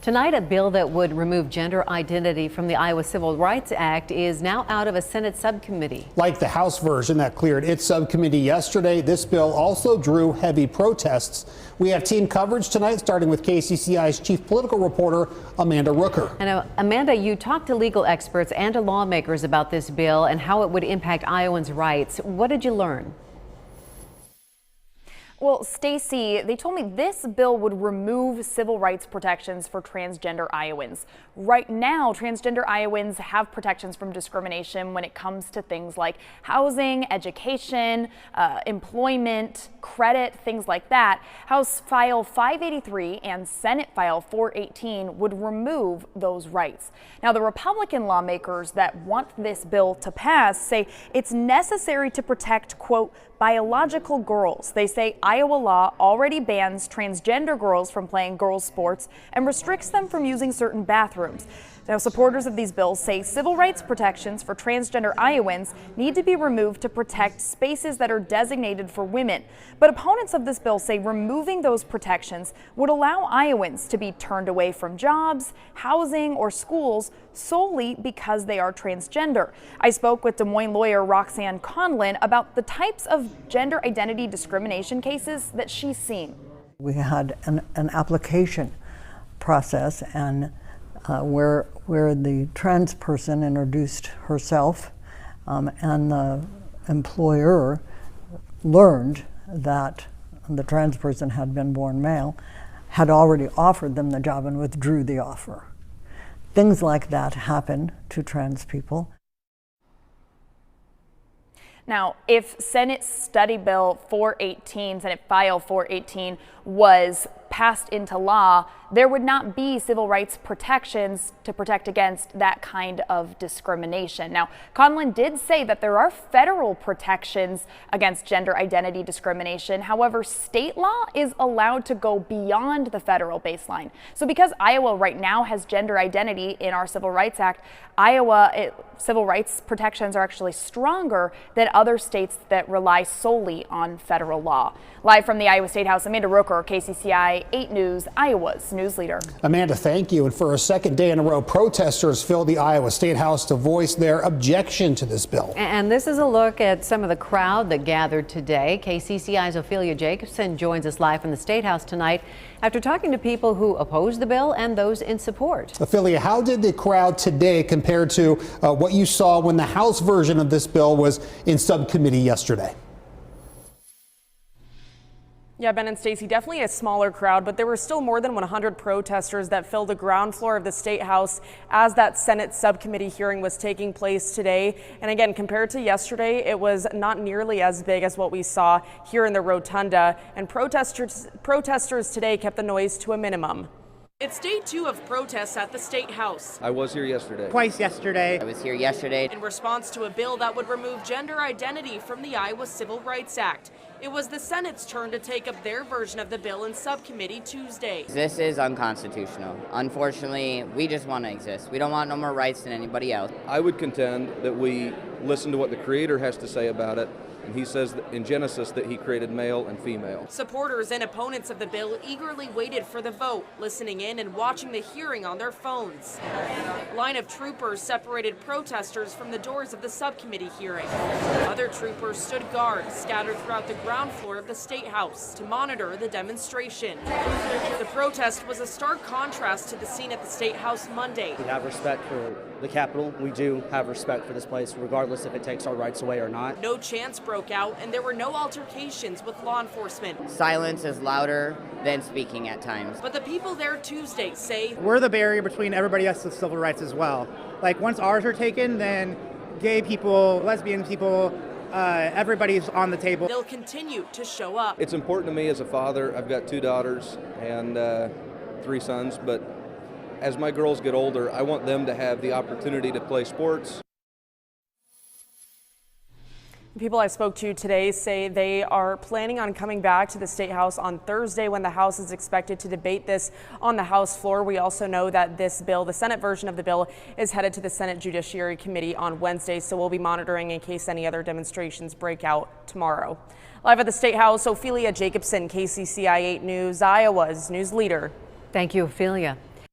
Tonight, a bill that would remove gender identity from the Iowa Civil Rights Act is now out of a Senate subcommittee. Like the House version that cleared its subcommittee yesterday, this bill also drew heavy protests. We have team coverage tonight, starting with KCCI's chief political reporter, Amanda Rooker. And Amanda, you talked to legal experts and to lawmakers about this bill and how it would impact Iowans' rights. What did you learn? Well, Stacy, they told me this bill would remove civil rights protections for transgender Iowans. Right now, transgender Iowans have protections from discrimination when it comes to things like housing, education, employment, credit, things like that. House File 583 and Senate File 418 would remove those rights. Now, the Republican lawmakers that want this bill to pass say it's necessary to protect, quote, biological girls. They say Iowa law already bans transgender girls from playing girls' sports and restricts them from using certain bathrooms. Now, supporters of these bills say civil rights protections for transgender Iowans need to be removed to protect spaces that are designated for women. But opponents of this bill say removing those protections would allow Iowans to be turned away from jobs, housing, or schools solely because they are transgender. I spoke with Des Moines lawyer Roxanne Conlin about the types of gender identity discrimination cases that she's seen. We had an application process and where the trans person introduced herself and the employer learned that the trans person had been born male, had already offered them the job and withdrew the offer. Things like that happen to trans people. Now, if Senate Study Bill 418, Senate File 418, was passed into law, there would not be civil rights protections to protect against that kind of discrimination. Now, Conlin did say that there are federal protections against gender identity discrimination. However, state law is allowed to go beyond the federal baseline. So because Iowa right now has gender identity in our Civil Rights Act, civil rights protections are actually stronger than other states that rely solely on federal law. Live from the Iowa State House, Amanda Rooker, KCCI 8 News, Iowa's news leader. Amanda, thank you. And for a second day in a row, protesters filled the Iowa State House to voice their objection to this bill. And this is a look at some of the crowd that gathered today. KCCI's Ophelia Jacobson joins us live from the State House tonight after talking to people who oppose the bill and those in support. Ophelia, how did the crowd today compare to what you saw when the House version of this bill was in subcommittee yesterday? Yeah, Ben and Stacy, definitely a smaller crowd, but there were still more than 100 protesters that filled the ground floor of the State House as that Senate subcommittee hearing was taking place today. And again, compared to yesterday, it was not nearly as big as what we saw here in the rotunda. And protesters today kept the noise to a minimum. It's day 2 of protests at the State House. I was here yesterday. Twice yesterday. I was here yesterday. In response to a bill that would remove gender identity from the Iowa Civil Rights Act. It was the Senate's turn to take up their version of the bill in subcommittee Tuesday. This is unconstitutional. Unfortunately, we just want to exist. We don't want no more rights than anybody else. I would contend that we listen to what the Creator has to say about it. And he says that in Genesis that he created male and female. Supporters and opponents of the bill eagerly waited for the vote, listening in and watching the hearing on their phones. A line of troopers separated protesters from the doors of the subcommittee hearing. Other troopers stood guard, scattered throughout the ground floor of the State House to monitor the demonstration. The protest was a stark contrast to the scene at the State House Monday. We have respect for the Capitol. We do have respect for this place, regardless if it takes our rights away or not. No chants broke out, and there were no altercations with law enforcement. Silence is louder than speaking at times. But the people there Tuesday say We're the barrier between everybody else's civil rights as well. Like once ours are taken, then gay people, lesbian people, everybody's on the table. They'll continue to show up. It's important to me as a father. I've got 2 daughters and 3 sons, but as my girls get older, I want them to have the opportunity to play sports. People I spoke to today say they are planning on coming back to the State House on Thursday when the House is expected to debate this on the House floor. We also know that this bill, the Senate version of the bill, is headed to the Senate Judiciary Committee on Wednesday, so we'll be monitoring in case any other demonstrations break out tomorrow. Live at the State House, Ophelia Jacobson, KCCI 8 News, Iowa's news leader. Thank you, Ophelia.